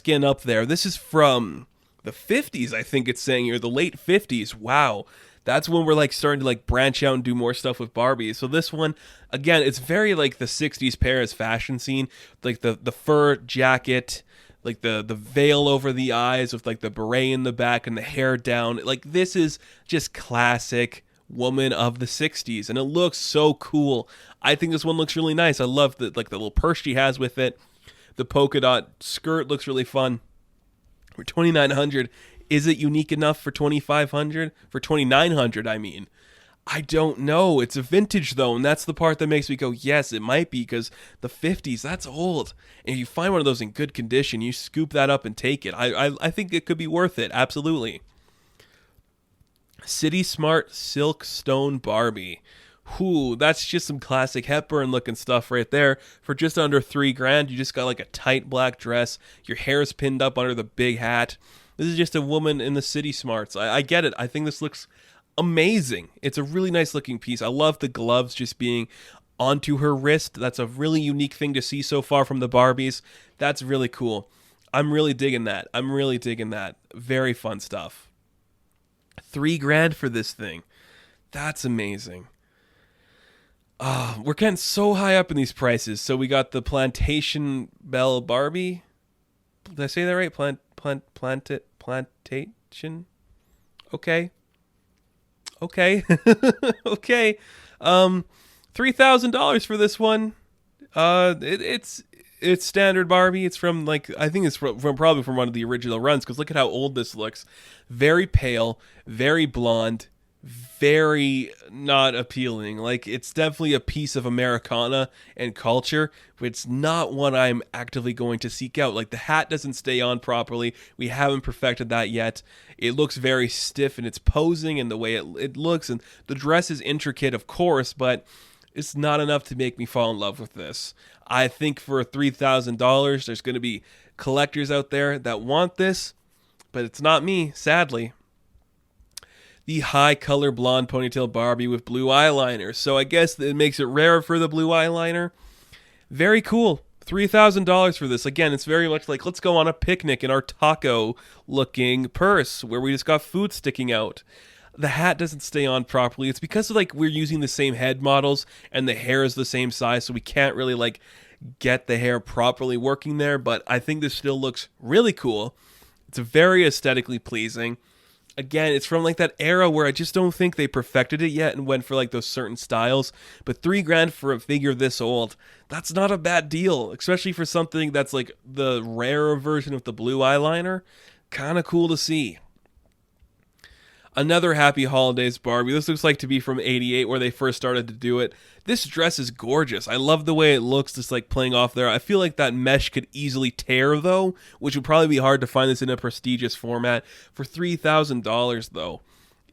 getting up there. This is from the 50s, I think it's saying here, the late 50s. Wow. That's when we're like starting to like branch out and do more stuff with Barbie. So this one, again, it's very like the 60s Paris fashion scene, like the fur jacket, like the veil over the eyes with like the beret in the back and the hair down. Like, this is just classic woman of the 60s, and it looks so cool. I think this one looks really nice. I love the little purse she has with it. The polka dot skirt looks really fun. For $2,900, is it unique enough for $2,500? For $2,900, I mean. I don't know. It's a vintage though, and that's the part that makes me go, yes, it might be, because the 50s, that's old. And if you find one of those in good condition, you scoop that up and take it. I think it could be worth it, absolutely. City Smart Silk Stone Barbie. Whoo, that's just some classic Hepburn looking stuff right there. For just under $3,000, you just got like a tight black dress. Your hair's pinned up under the big hat. This is just a woman in the City Smarts. I get it. I think this looks amazing. It's a really nice looking piece. I love the gloves just being onto her wrist. That's a really unique thing to see so far from the Barbies. That's really cool. I'm really digging that. Very fun stuff. $3,000 for this thing. That's amazing. We're getting so high up in these prices. So we got the Plantation Belle Barbie. Did I say that right? Plantation? Okay. Okay. $3,000 for this one. It's standard Barbie. It's from I think it's from probably from one of the original runs, because look at how old this looks. Very pale, very blonde, very not appealing. Like, it's definitely a piece of Americana and culture, but it's not one I'm actively going to seek out. Like, the hat doesn't stay on properly. We haven't perfected that yet. It looks very stiff in its posing and the way it looks, and the dress is intricate, of course, but it's not enough to make me fall in love with this. I think for $3,000, there's going to be collectors out there that want this, but it's not me, sadly. The high color blonde ponytail Barbie with blue eyeliner. So I guess it makes it rare for the blue eyeliner. Very cool. $3,000 for this. Again, it's very much like, let's go on a picnic in our taco looking purse where we just got food sticking out. The hat doesn't stay on properly. It's because we're using the same head models and the hair is the same size, so we can't really get the hair properly working there, but I think this still looks really cool. It's very aesthetically pleasing. Again, it's from that era where I just don't think they perfected it yet and went for those certain styles. But $3,000 for a figure this old, that's not a bad deal, especially for something that's the rarer version of the blue eyeliner. Kind of cool to see. Another Happy Holidays Barbie. This looks like to be from '88 where they first started to do it. This dress is gorgeous. I love the way it looks, just playing off there. I feel like that mesh could easily tear though, which would probably be hard to find this in a prestigious format. For $3,000 though,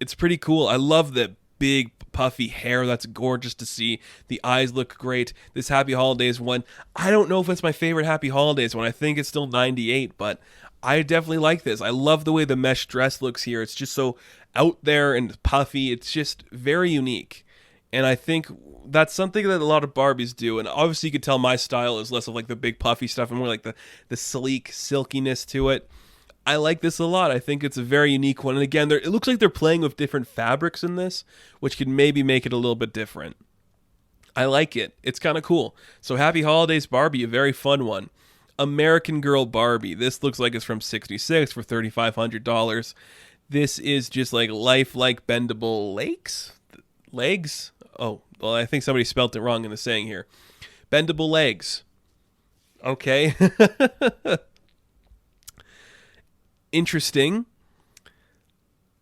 it's pretty cool. I love the big puffy hair. That's gorgeous to see. The eyes look great. This Happy Holidays one, I don't know if it's my favorite Happy Holidays one. I think it's still '98, but I definitely like this. I love the way the mesh dress looks here. It's just so out there and puffy. It's just very unique. And I think that's something that a lot of Barbies do. And obviously you could tell my style is less of the big puffy stuff and more the sleek silkiness to it. I like this a lot. I think it's a very unique one. And again, it looks like they're playing with different fabrics in this, which could maybe make it a little bit different. I like it. It's kind of cool. So Happy Holidays Barbie, a very fun one. American Girl Barbie. This looks like it's from '66 for $3,500. This is just lifelike bendable legs. Oh, well, I think somebody spelt it wrong in the saying here. Bendable legs. Okay. Interesting.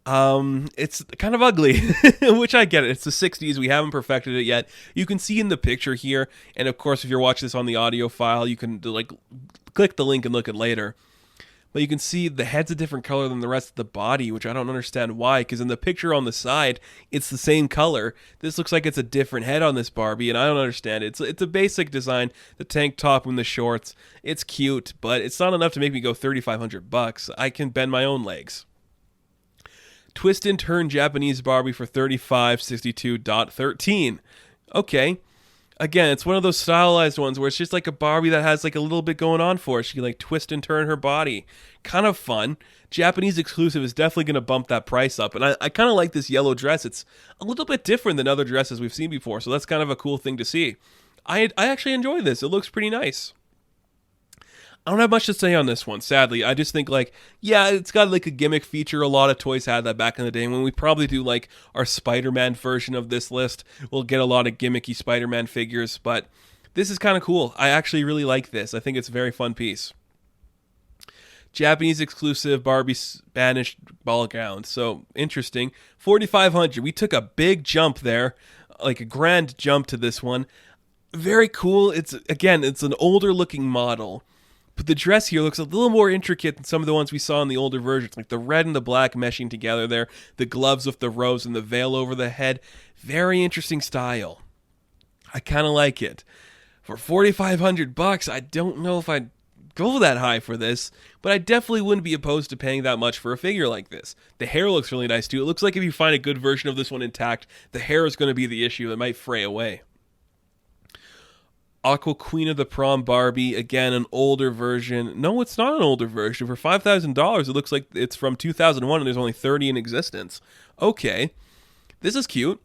It's kind of ugly, which I get it. It's the 60s. We haven't perfected it yet. You can see in the picture here, and of course, if you're watching this on the audio file, you can click the link and look at later. But you can see the head's a different color than the rest of the body, which I don't understand why, because in the picture on the side, it's the same color. This looks like it's a different head on this Barbie, and I don't understand it. It's a basic design, the tank top and the shorts. It's cute, but it's not enough to make me go $3,500. I can bend my own legs. Twist and Turn Japanese Barbie for $35.62.13. Okay. Again, it's one of those stylized ones where it's just a Barbie that has a little bit going on for it. She can twist and turn her body. Kind of fun. Japanese exclusive is definitely going to bump that price up. And I kind of like this yellow dress. It's a little bit different than other dresses we've seen before. So that's kind of a cool thing to see. I actually enjoy this. It looks pretty nice. I don't have much to say on this one, sadly. I just think, like, yeah, it's got like a gimmick feature. A lot of toys had that back in the day. When we probably do like our Spider-Man version of this list, we'll get a lot of gimmicky Spider-Man figures, but this is kind of cool. I actually really like this. I think it's a very fun piece. Japanese exclusive Barbie Spanish ball gown. So interesting. 4,500. We took a big jump there, like a grand jump to this one. Very cool. It's an older looking model, but the dress here looks a little more intricate than some of the ones we saw in the older versions, like the red and the black meshing together there, the gloves with the rose and the veil over the head. Very interesting style. I kind of like it. For $4,500, I don't know if I'd go that high for this, but I definitely wouldn't be opposed to paying that much for a figure like this. The hair looks really nice too. It looks like if you find a good version of this one intact, the hair is going to be the issue that might fray away. Aqua Queen of the Prom Barbie, again, an older version. No, it's not an older version. For $5,000, it looks like it's from 2001 and there's only 30 in existence. Okay, this is cute.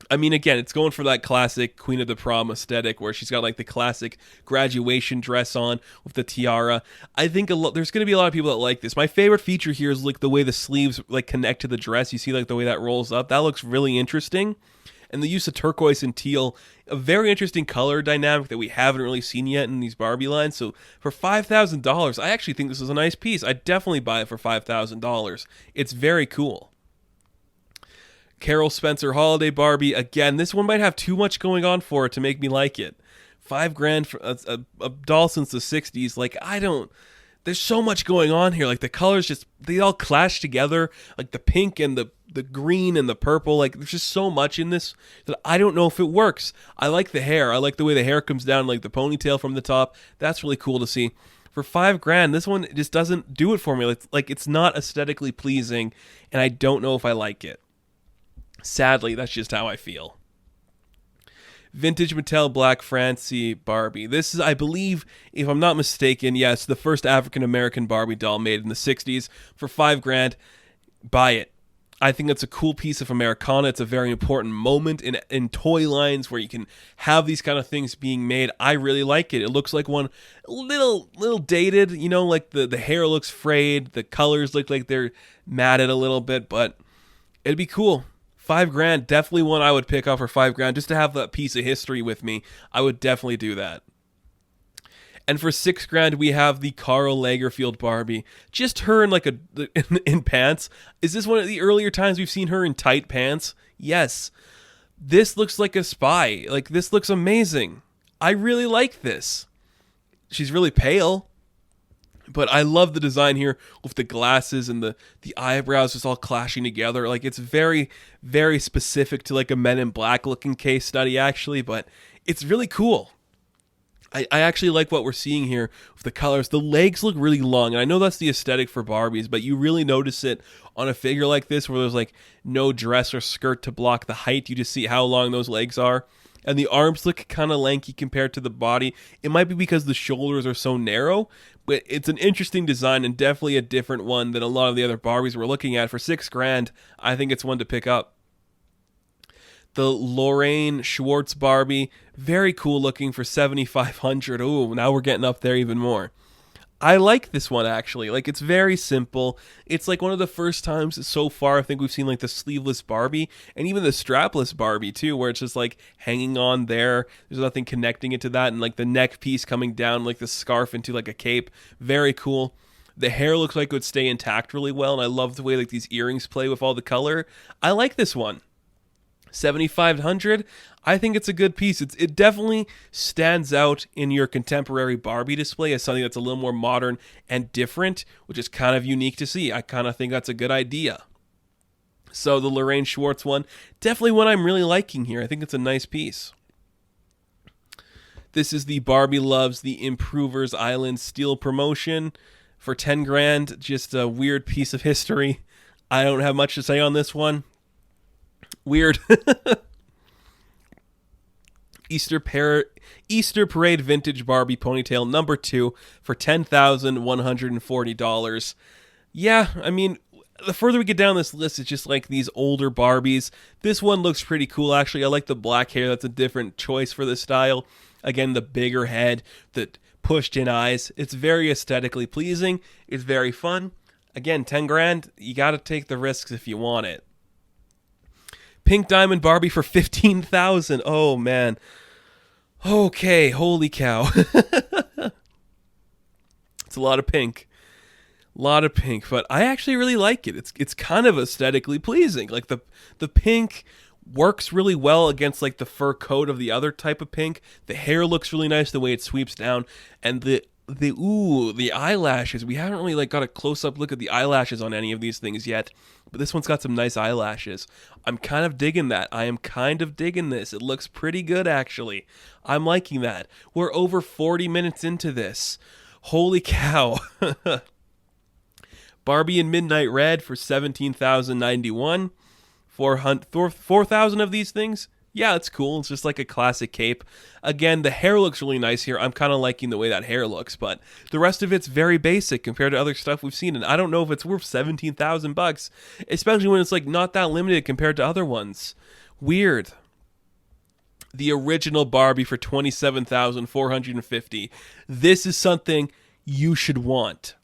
I mean, again, it's going for that classic Queen of the Prom aesthetic where she's got like the classic graduation dress on with the tiara. I think there's going to be a lot of people that like this. My favorite feature here is like the way the sleeves like connect to the dress. You see like the way that rolls up. That looks really interesting. And the use of turquoise and teal, a very interesting color dynamic that we haven't really seen yet in these Barbie lines. So for $5,000, I actually think this is a nice piece. I'd definitely buy it for $5,000. It's very cool. Carol Spencer Holiday Barbie. Again, this one might have too much going on for it to make me like it. $5,000 for a doll since the 60s. Like, there's so much going on here. Like, the colors they all clash together. Like, the pink and the green and the purple. Like, there's just so much in this that I don't know if it works. I like the hair. I like the way the hair comes down, like the ponytail from the top. That's really cool to see. For $5,000, this one just doesn't do it for me. It's not aesthetically pleasing, and I don't know if I like it. Sadly, that's just how I feel. Vintage Mattel Black Francie Barbie. This is, I believe, if I'm not mistaken, yes, the first African-American Barbie doll made in the 60s. For $5,000, buy it. I think that's a cool piece of Americana. It's a very important moment in toy lines where you can have these kind of things being made. I really like it. It looks like one a little dated, you know, like the hair looks frayed, the colors look like they're matted a little bit, but it'd be cool. $5,000, definitely one I would pick up for $5,000 just to have that piece of history with me. I would definitely do that. And for $6,000, we have the Karl Lagerfeld Barbie. Just her in in pants. Is this one of the earlier times we've seen her in tight pants? Yes. This looks like a spy. Like, this looks amazing. I really like this. She's really pale. But I love the design here with the glasses and the eyebrows just all clashing together. Like, it's very, very specific to like a Men in Black looking case study, actually. But it's really cool. I actually like what we're seeing here with the colors. The legs look really long. And I know that's the aesthetic for Barbies, but you really notice it on a figure like this where there's like no dress or skirt to block the height. You just see how long those legs are. And the arms look kind of lanky compared to the body. It might be because the shoulders are so narrow, but it's an interesting design and definitely a different one than a lot of the other Barbies we're looking at. For $6,000, I think it's one to pick up. The Lorraine Schwartz Barbie, very cool looking for $7,500. Oh, now we're getting up there even more. I like this one, actually. Like, it's very simple. It's like one of the first times so far I think we've seen like the sleeveless Barbie and even the strapless Barbie too, where it's just like hanging on there. There's nothing connecting it to that, and like the neck piece coming down like the scarf into like a cape. Very cool. The hair looks like it would stay intact really well, and I love the way like these earrings play with all the color. I like this one. $7,500. I think it's a good piece. It definitely stands out in your contemporary Barbie display as something that's a little more modern and different, which is kind of unique to see. I kind of think that's a good idea. So the Lorraine Schwartz one, definitely one I'm really liking here. I think it's a nice piece. This is the Barbie Loves the Improvers Island Steel promotion for $10,000. Just a weird piece of history. I don't have much to say on this one. Weird. Easter Parade Vintage Barbie Ponytail number 2 for $10,140. Yeah, I mean, the further we get down this list, it's just like these older Barbies. This one looks pretty cool, actually. I like the black hair. That's a different choice for this style. Again, the bigger head, the pushed in eyes. It's very aesthetically pleasing. It's very fun. Again, 10 grand, you got to take the risks if you want it. Pink Diamond Barbie for 15,000. Oh man. Okay, holy cow. It's a lot of pink. Lot of pink, but I actually really like it. It's kind of aesthetically pleasing. Like the pink works really well against like the fur coat of the other type of pink. The hair looks really nice the way it sweeps down, and the eyelashes. We haven't really like got a close up look at the eyelashes on any of these things yet, but this one's got some nice eyelashes. I'm kind of digging that. I am kind of digging this. It looks pretty good actually. I'm liking that. We're over 40 minutes into this. Holy cow. Barbie in Midnight Red for 17,091. 4,000 of these things. Yeah, it's cool. It's just like a classic cape. Again, the hair looks really nice here. I'm kind of liking the way that hair looks, but the rest of it's very basic compared to other stuff we've seen, and I don't know if it's worth 17,000 bucks, especially when it's like not that limited compared to other ones. Weird. The original Barbie for 27,450. This is something you should want.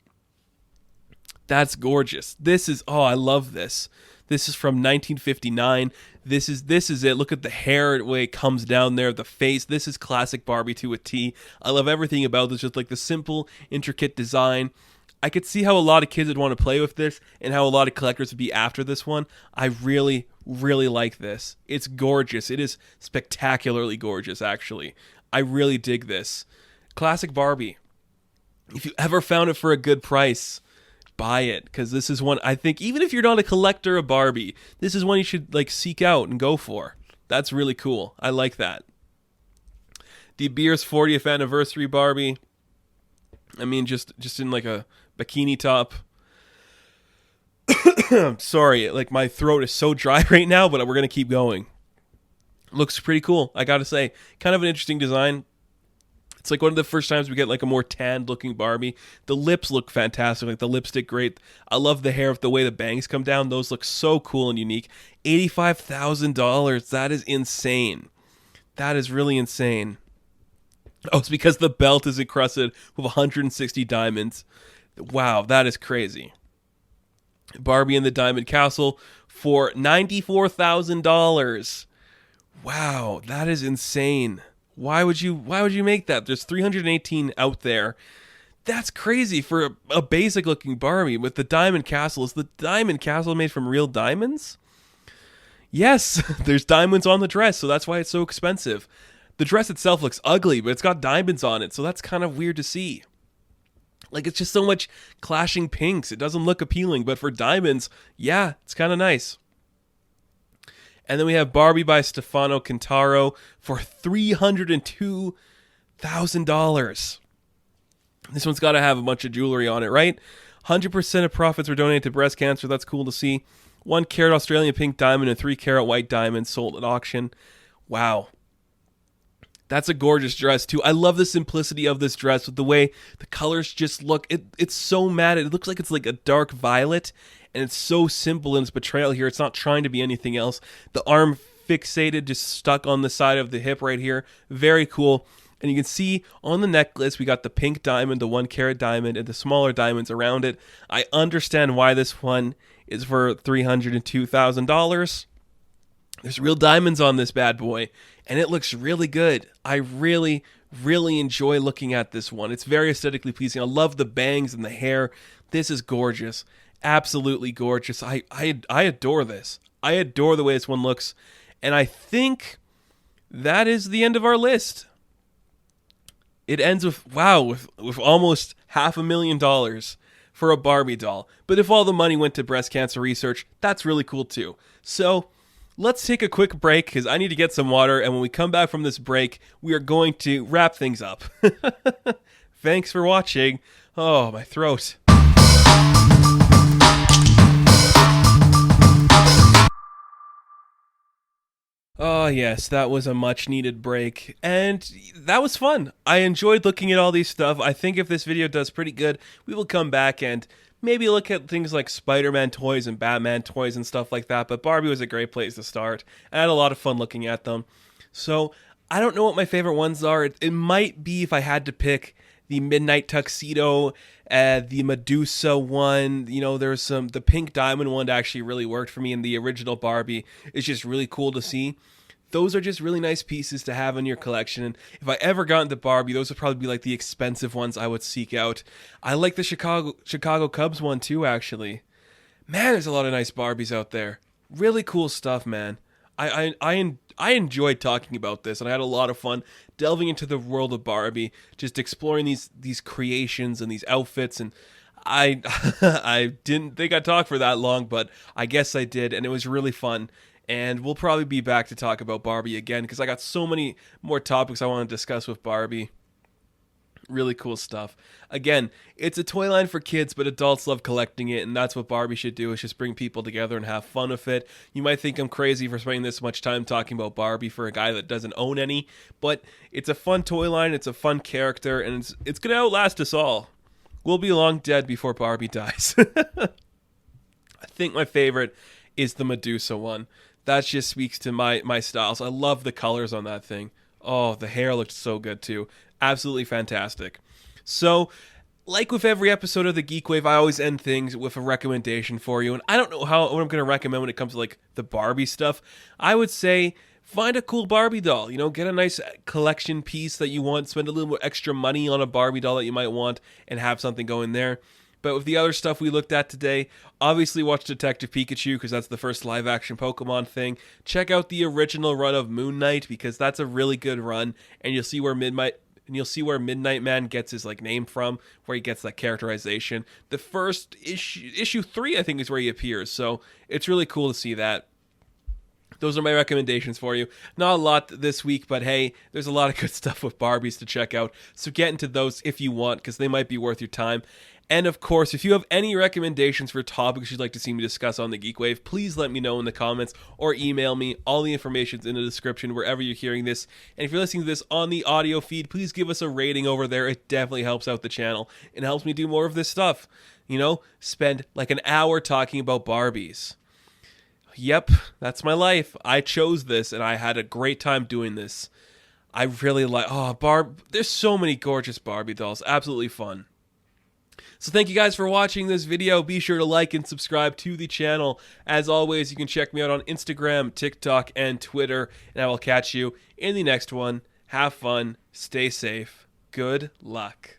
That's gorgeous. This is, oh, I love this. This is from 1959. This is it. Look at the hair, the way it comes down there, the face. This is classic Barbie to a T. I love everything about this, just like the simple, intricate design. I could see how a lot of kids would want to play with this and how a lot of collectors would be after this one. I really, really like this. It's gorgeous. It is spectacularly gorgeous, actually. I really dig this. Classic Barbie. If you ever found it for a good price, buy it, because this is one I think, even if you're not a collector of Barbie, this is one you should like seek out and go for. That's really cool. I like that. De Beers 40th anniversary Barbie. I mean, just in like a bikini top. Sorry, like my throat is so dry right now, but we're gonna keep going. Looks pretty cool, I gotta say. Kind of an interesting design. It's like one of the first times we get like a more tanned looking Barbie. The lips look fantastic, like the lipstick great. I love the hair, the way the bangs come down. Those look so cool and unique. $85,000, that is insane. That is really insane. Oh, it's because the belt is encrusted with 160 diamonds. Wow, that is crazy. Barbie in the Diamond Castle for $94,000. Wow, that is insane. Why would you make that? There's 318 out there. That's crazy for a basic looking Barbie with the Diamond Castle. Is the Diamond Castle made from real diamonds? Yes, there's diamonds on the dress, so that's why it's so expensive. The dress itself looks ugly, but it's got diamonds on it, so that's kind of weird to see. Like, it's just so much clashing pinks. It doesn't look appealing, but for diamonds, yeah, it's kind of nice. And then we have Barbie by Stefano Cantaro for $302,000. This one's got to have a bunch of jewelry on it, right? 100% of profits were donated to breast cancer. That's cool to see. 1 carat Australian pink diamond and 3 carat white diamond sold at auction. Wow. That's a gorgeous dress, too. I love the simplicity of this dress with the way the colors just look. It's so matte. It looks like it's like a dark violet. And it's so simple in its portrayal here. It's not trying to be anything else. The arm fixated, just stuck on the side of the hip right here. Very cool. And you can see on the necklace, we got the pink diamond, the 1 carat diamond, and the smaller diamonds around it. I understand why this one is for $302,000. There's real diamonds on this bad boy, and it looks really good. I really, really enjoy looking at this one. It's very aesthetically pleasing. I love the bangs and the hair. This is gorgeous. Absolutely gorgeous. I adore this. I adore the way this one looks. And I think that is the end of our list. It ends with, wow, with almost $500,000 for a Barbie doll. But if all the money went to breast cancer research, that's really cool too. So let's take a quick break because I need to get some water. And when we come back from this break, we are going to wrap things up. Thanks for watching. Oh, my throat. Oh yes, that was a much needed break, and that was fun. I enjoyed looking at all these stuff. I think if this video does pretty good, we will come back and maybe look at things like Spider-Man toys and Batman toys and stuff like that. But Barbie was a great place to start. I had a lot of fun looking at them. So I don't know what my favorite ones are. It might be, if I had to pick, the Midnight Tuxedo, the Medusa one. You know, there's the Pink Diamond one that actually really worked for me in the original Barbie. It's just really cool to see. Those are just really nice pieces to have in your collection. And if I ever got into Barbie, those would probably be like the expensive ones I would seek out. I like the Chicago Cubs one too, actually. Man, there's a lot of nice Barbies out there. Really cool stuff, man. I enjoyed talking about this, and I had a lot of fun delving into the world of Barbie, just exploring these creations and these outfits. And I I didn't think I'd talk for that long, but I guess I did, and it was really fun. And we'll probably be back to talk about Barbie again, because I got so many more topics I want to discuss with Barbie. Really cool stuff. Again, it's a toy line for kids, but adults love collecting it, and that's what Barbie should do, is just bring people together and have fun with it. You might think I'm crazy for spending this much time talking about Barbie for a guy that doesn't own any, but it's a fun toy line, it's a fun character, and it's going to outlast us all. We'll be long dead before Barbie dies. I think my favorite is the Medusa one. That just speaks to my styles. I love the colors on that thing. Oh, the hair looked so good too. Absolutely fantastic. So, like with every episode of the GeekWave, I always end things with a recommendation for you. And I don't know what I'm going to recommend when it comes to like the Barbie stuff. I would say find a cool Barbie doll. You know, get a nice collection piece that you want. Spend a little bit extra money on a Barbie doll that you might want and have something going there. But with the other stuff we looked at today, obviously watch Detective Pikachu, because that's the first live-action Pokemon thing. Check out the original run of Moon Knight, because that's a really good run, and you'll see where Midnight Man gets his like name from, where he gets that characterization. The first issue 3, I think, is where he appears, so it's really cool to see that. Those are my recommendations for you. Not a lot this week, but hey, there's a lot of good stuff with Barbies to check out, so get into those if you want, because they might be worth your time. And of course, if you have any recommendations for topics you'd like to see me discuss on the GeekWave, please let me know in the comments or email me. All the information's in the description wherever you're hearing this. And if you're listening to this on the audio feed, please give us a rating over there. It definitely helps out the channel and helps me do more of this stuff. You know, spend like an hour talking about Barbies. Yep, that's my life. I chose this and I had a great time doing this. I really like, there's so many gorgeous Barbie dolls. Absolutely fun. So thank you guys for watching this video. Be sure to like and subscribe to the channel. As always, you can check me out on Instagram, TikTok, and Twitter. And I will catch you in the next one. Have fun. Stay safe. Good luck.